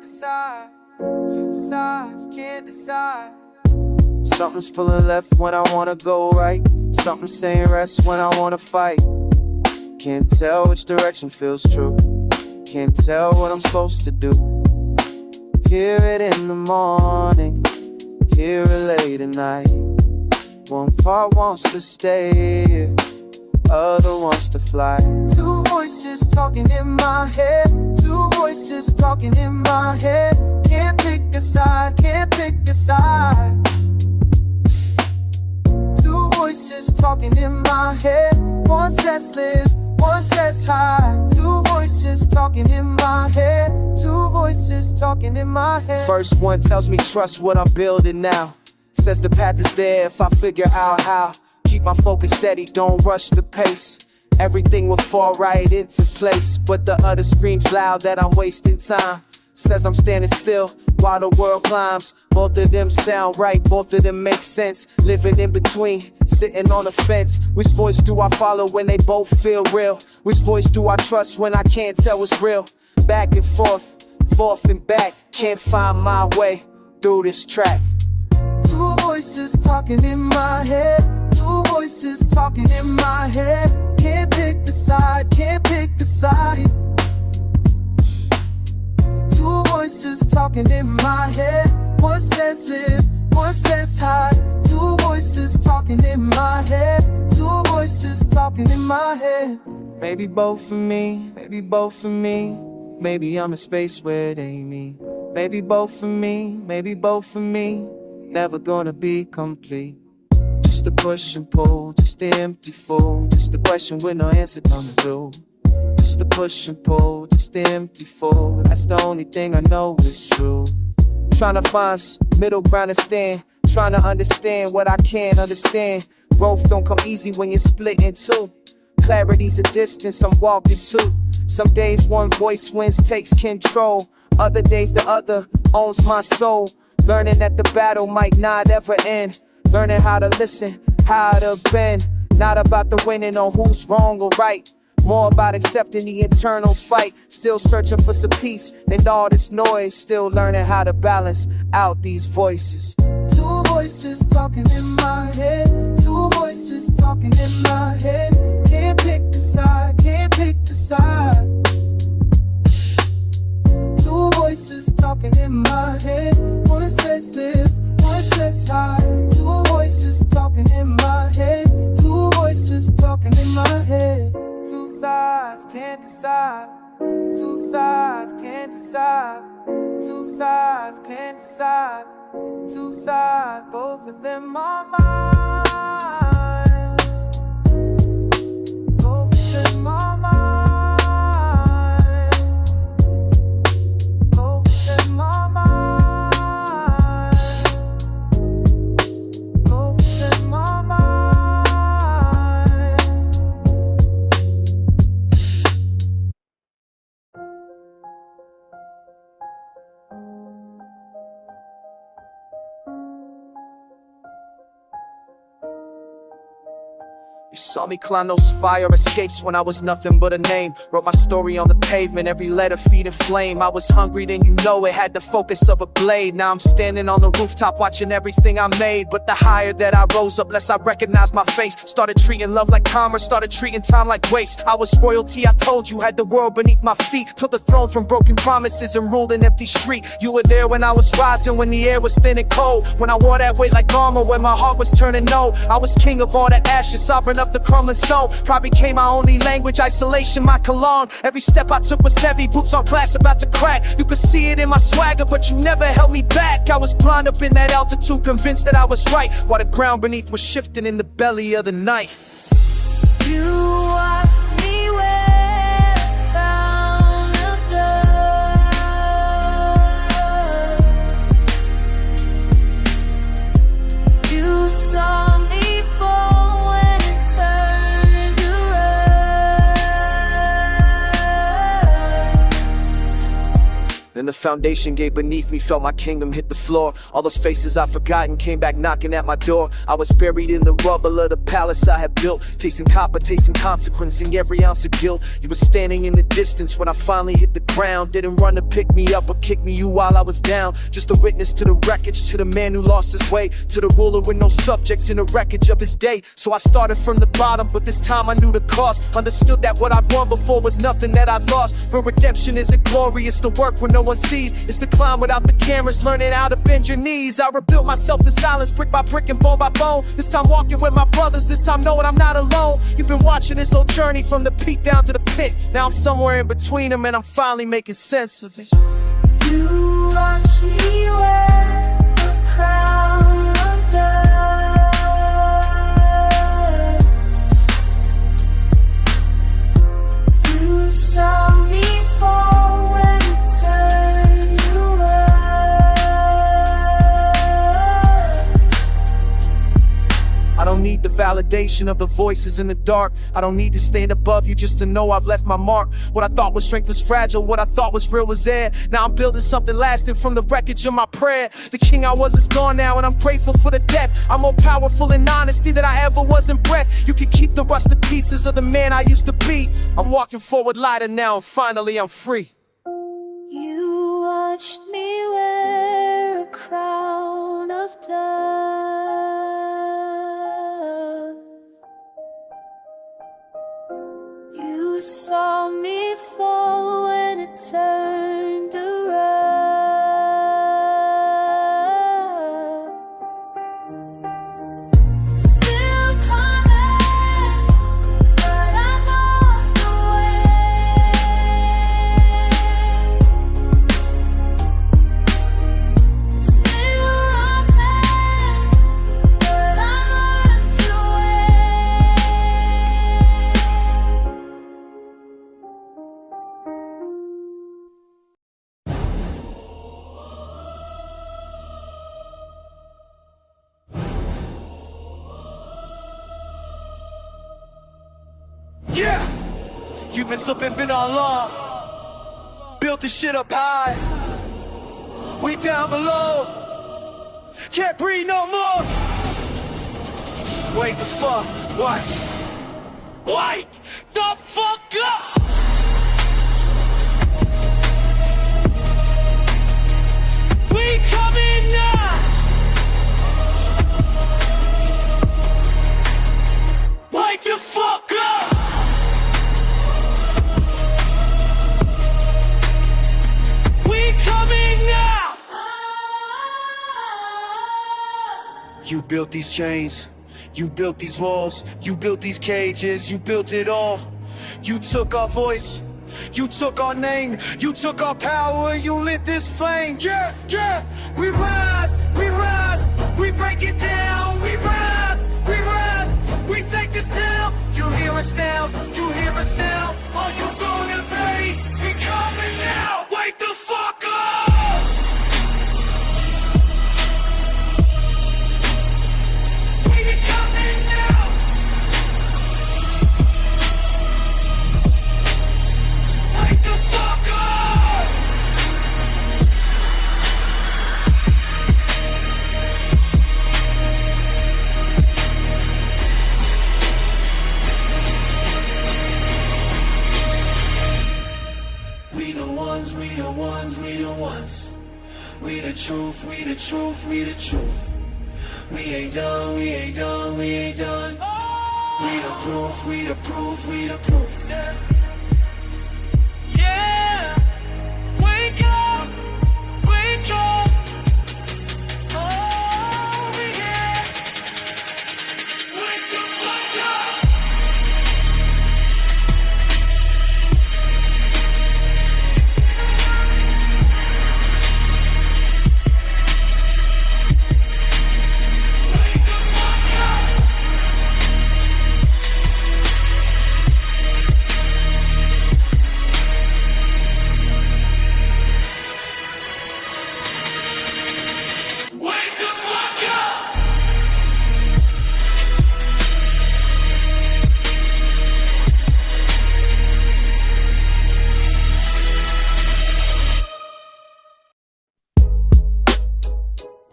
decide. Two sides, can't decide. Something's pulling left when I wanna go right. Something's saying rest when I wanna fight. Can't tell which direction feels true. Can't tell what I'm supposed to do. Hear it in the morning, hear it late at night. One part wants to stay here, other wants to fly. Two voices talking in my head. Two voices talking in my head. Can't pick a side, can't pick a side. Two voices talking in my head. One says live, one says hide. Two voices talking in my head. Two voices talking in my head. First one tells me trust what I'm building now. Says the path is there if I figure out how. Keep my focus steady, don't rush the pace. Everything will fall right into place. But the other screams loud that I'm wasting time. Says I'm standing still while the world climbs. Both of them sound right, both of them make sense. Living in between, sitting on the fence. Which voice do I follow when they both feel real? Which voice do I trust when I can't tell what's real? Back and forth, forth and back. Can't find my way through this track. Two voices talking in my head. Two voices talking in my head. Can't pick the side, can't pick the side. Two voices talking in my head. One says live, one says hide. Two voices talking in my head. Two voices talking in my head. Maybe both for me, maybe both for me. Maybe I'm in space where they meet. Maybe both for me, maybe both for me. Never gonna be complete. Just a push and pull, just the empty full. Just a question with no answer coming through. Just a push and pull, just the empty full. That's the only thing I know is true. Trying to find middle ground and stand. Trying to understand what I can't understand. Growth don't come easy when you're split in two. Clarity's a distance I'm walking to. Some days one voice wins, takes control. Other days the other owns my soul. Learning that the battle might not ever end. Learning how to listen, how to bend. Not about the winning or who's wrong or right. More about accepting the internal fight. Still searching for some peace in all this noise. Still learning how to balance out these voices. Two voices talking in my head. Two voices talking in my head. Can't pick a side, can't pick a side. Two voices talking in my head. One says live, one says hide. Two voices talking in my head. Two voices talking in my head. Two sides can't decide. Two sides can't decide. Two sides can't decide. Two sides, both of them are mine. Both of them are mine. Both of them are mine. Both of them are mine. You saw me climb those fire escapes when I was nothing but a name. Wrote my story on the pavement, every letter feeding flame. I was hungry, then you know it had the focus of a blade. Now I'm standing on the rooftop watching everything I made. But the higher that I rose up, less I recognized my face. Started treating love like commerce, started treating time like waste. I was royalty, I told you, had the world beneath my feet. Built the throne from broken promises and ruled an empty street. You were there when I was rising, when the air was thin and cold. When I wore that weight like armor, when my heart was turning no. I was king of all that ashes, sovereign of the crumbling stone. Probably became my only language, isolation my cologne. Every step I took was heavy, boots on glass about to crack. You could see it in my swagger, but you never held me back. I was blind up in that altitude, convinced that I was right, while the ground beneath was shifting in the belly of the night. You asked me where I found the girl. You saw me fall when it turned to rust. Then the foundation gave beneath me, felt my kingdom hit the floor. All those faces I've forgotten came back knocking at my door. I was buried in the rubble of the palace I had built, tasting copper, tasting consequence in every ounce of guilt. You were standing in the distance when I finally hit the ground. Didn't run to pick me up or kick me while I was down. Just a witness to the wreckage, to the man who lost his way, to the ruler with no subjects in the wreckage of his day. So I started from the bottom, but this time I knew the cost. Understood that what I'd won before was nothing that I'd lost. For redemption isn't glory, it's the work when no one sees. It's the climb without the cameras, learning how to bend your knees. I rebuilt myself in silence, brick by brick and bone by bone. This time walking with my brothers, this time knowing I'm not alone. You've been watching this whole journey from the peak down to the pit. Now I'm somewhere in between them and I'm finally making sense of it. You watch me wear a crown of dust. You saw me fall when it turned around. I don't need the validation of the voices in the dark. I don't need to stand above you just to know I've left my mark. What I thought was strength was fragile, what I thought was real was air. Now I'm building something lasting from the wreckage of my prayer. The king I was is gone now and I'm grateful for the death. I'm more powerful in honesty than I ever was in breath. You can keep the rusted pieces of the man I used to be. I'm walking forward lighter now and finally I'm free. You watched me wear a crown of dust. You saw me fall when it turned around. Still coming, but I'm on the way. Still rising, but I learned to wait. Yeah! You've been slipping, been on long. Built this shit up high. We down below. Can't breathe no more. Wake the fuck, what? Wake the fuck up! We coming now! Wake the fuck up! We coming now! You built these chains, you built these walls, you built these cages, you built it all. You took our voice, you took our name, you took our power, you lit this flame. Yeah, yeah, we rise, we break it down. We rise, we take this town. You hear us now, you hear us now. Are you gonna pay? We coming now, wake the fuck up! We coming now! Wake the fuck up! We the ones, we the ones, we the ones. We the truth, we the truth, we the truth. We ain't done, we ain't done, we ain't done. We the proof, we the proof, we the proof. Yeah, wake up, wake up. Oh yeah, wake the fuck up. Wake the fuck up. Wake the fuck up.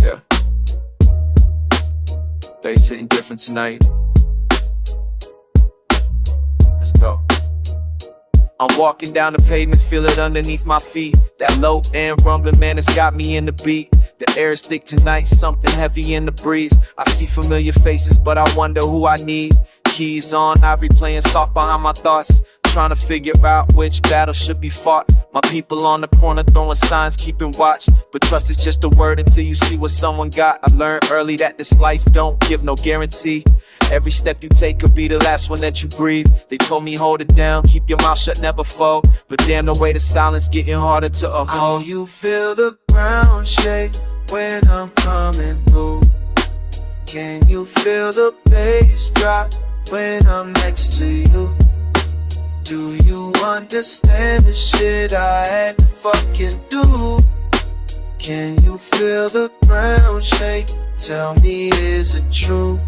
Yeah. Bass hitting different tonight. Let's go. I'm walking down the pavement, feel it underneath my feet. That low end rumbling, man, it's got me in the beat. The air is thick tonight, something heavy in the breeze. I see familiar faces, but I wonder who I need. Keys on, I replaying soft behind my thoughts, trying to figure out which battle should be fought. My people on the corner throwing signs, keeping watch, but trust is just a word until you see what someone got. I learned early that this life don't give no guarantee. Every step you take could be the last one that you breathe. They told me hold it down, keep your mouth shut, never fall. But damn, the way the silence getting harder to uphold. Can you feel the ground shake when I'm coming through? Can you feel the bass drop when I'm next to you? Do you understand the shit I had to fucking do? Can you feel the ground shake? Tell me, is it true?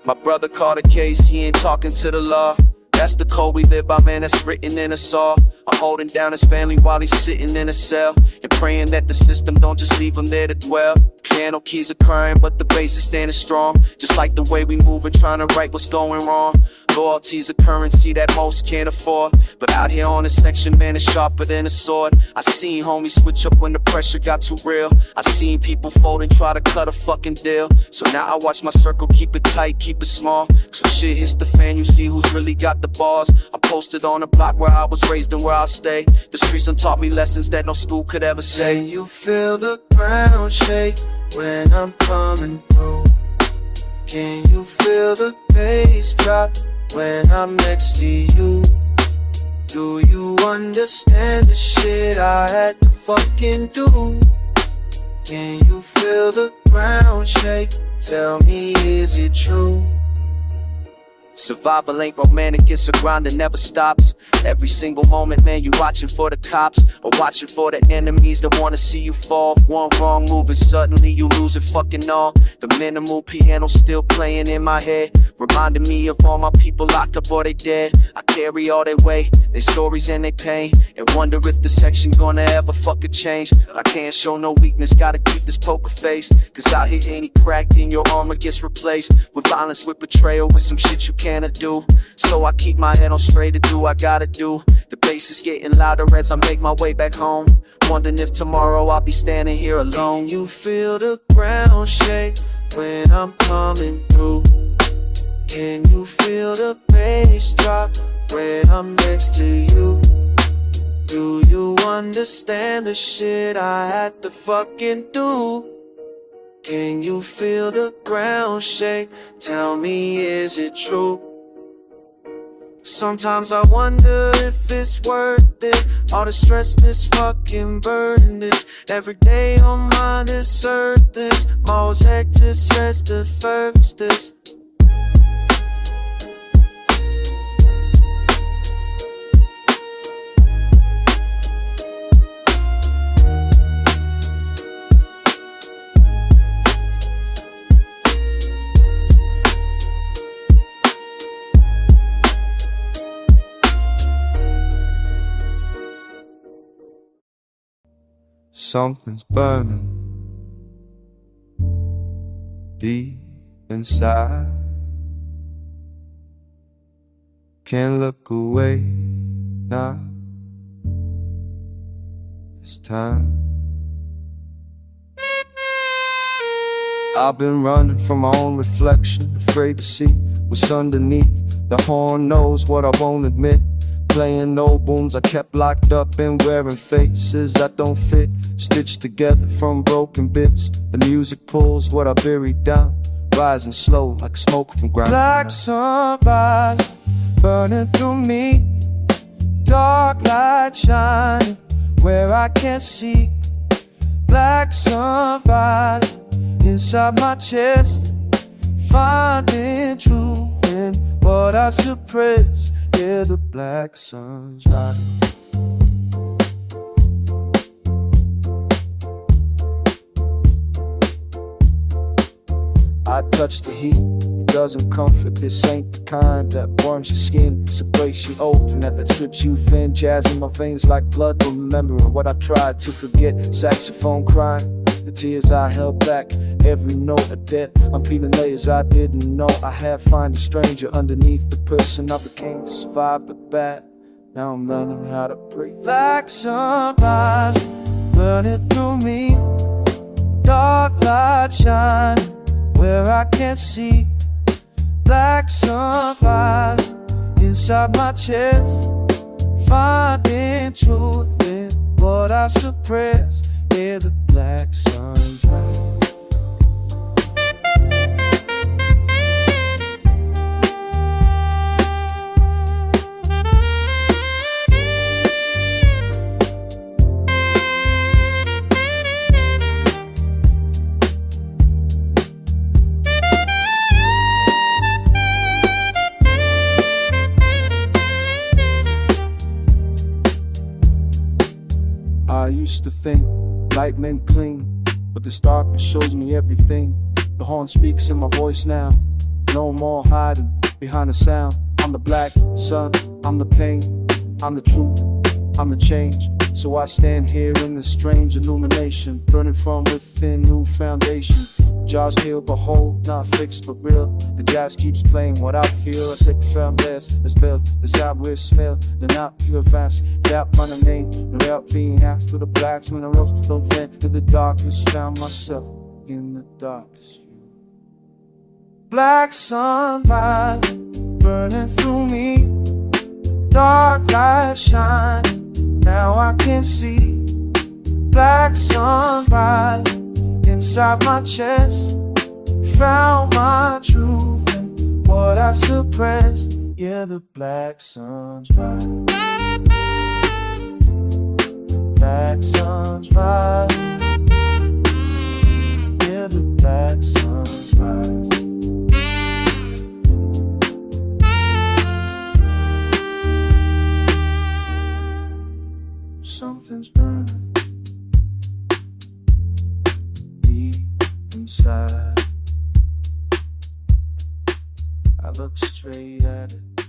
My brother caught a case, he ain't talking to the law. That's the code we live by, man, that's written in us all. I'm holding down his family while he's sitting in a cell, and praying that the system don't just leave him there to dwell. Piano keys are crying, but the bass is standing strong. Just like the way we move and trying to right what's going wrong. Loyalty's a currency that most can't afford, but out here on this section, man, it's sharper than a sword. I seen homies switch up when the pressure got too real. I seen people fold and try to cut a fucking deal. So now I watch my circle, keep it tight, keep it small. So shit hits the fan, you see who's really got the bars. I'm posted on a block where I was raised and where I'll stay. The streets done taught me lessons that no school could ever say. Can you feel the ground shake when I'm coming through? Can you feel the bass drop when I'm next to you? Do you understand the shit I had to fucking do? Can you feel the ground shake? Tell me, is it true? Survival ain't romantic, it's a grind that never stops. Every single moment, man, you watching for the cops, or watching for the enemies that wanna see you fall. One wrong move and suddenly you lose it fucking all. The minimal piano still playing in my head, reminding me of all my people locked up or they dead. I carry all their weight, their stories and their pain, and wonder if the section gonna ever fucking change. But I can't show no weakness, gotta keep this poker face, cause out here any crack in your armor gets replaced with violence, with betrayal, with some shit you can't do. So I keep my head on straight and do what I gotta do. The bass is getting louder as I make my way back home, wondering if tomorrow I'll be standing here alone. Can you feel the ground shake when I'm coming through? Can you feel the bass drop when I'm next to you? Do you understand the shit I had to fucking do? Can you feel the ground shake? Tell me, is it true? Sometimes I wonder if it's worth it, all the stress, this fucking burden, this every day on my this earth, this most hectic stress, the furthest. Something's burning deep inside. Can't look away now. It's time. I've been running from my own reflection, afraid to see what's underneath. The horn knows what I won't admit. Playing old wounds I kept locked up and wearing faces that don't fit, stitched together from broken bits. The music pulls what I buried down, rising slow like smoke from ground. Black sunrise burning through me, dark light shining where I can't see. Black sunrise inside my chest, finding truth in what I suppress. Yeah, the black sun's rising. I touch the heat, it doesn't comfort. This ain't the kind that burns your skin. It's a place you open that strips you thin. Jazz in my veins like blood, remembering what I tried to forget. Saxophone crying, the tears I held back, every note a debt. I'm peeling layers I didn't know I had. Find a stranger underneath the person I became to survive the bad. Now I'm learning how to breathe. Black sunrise, burning through me. Dark light shine where I can't see. Black sunrise inside my chest, finding truth in what I suppress. Yeah, the black sunrise. I used to think light meant clean, but this darkness shows me everything. The horn speaks in my voice now, no more hiding behind the sound. I'm the black sun, I'm the pain, I'm the truth, I'm the change. So I stand here in this strange illumination, burning from within, new foundation. Jaws healed but whole, not fixed but real. The jazz keeps playing what I feel. I sick found this built, this out with smell. The not pure fast, that my name. Without being asked to the blacks when I rose. Don't vent to the darkest, found myself in the darkest. Black sunlight burning through me. Dark light shine, now I can see. Black sunlight inside my chest, found my truth and what I suppressed. Yeah, the black sun's right. Black sun's right. Yeah, the black sun's right. Something's burning deep inside. I look straight at it.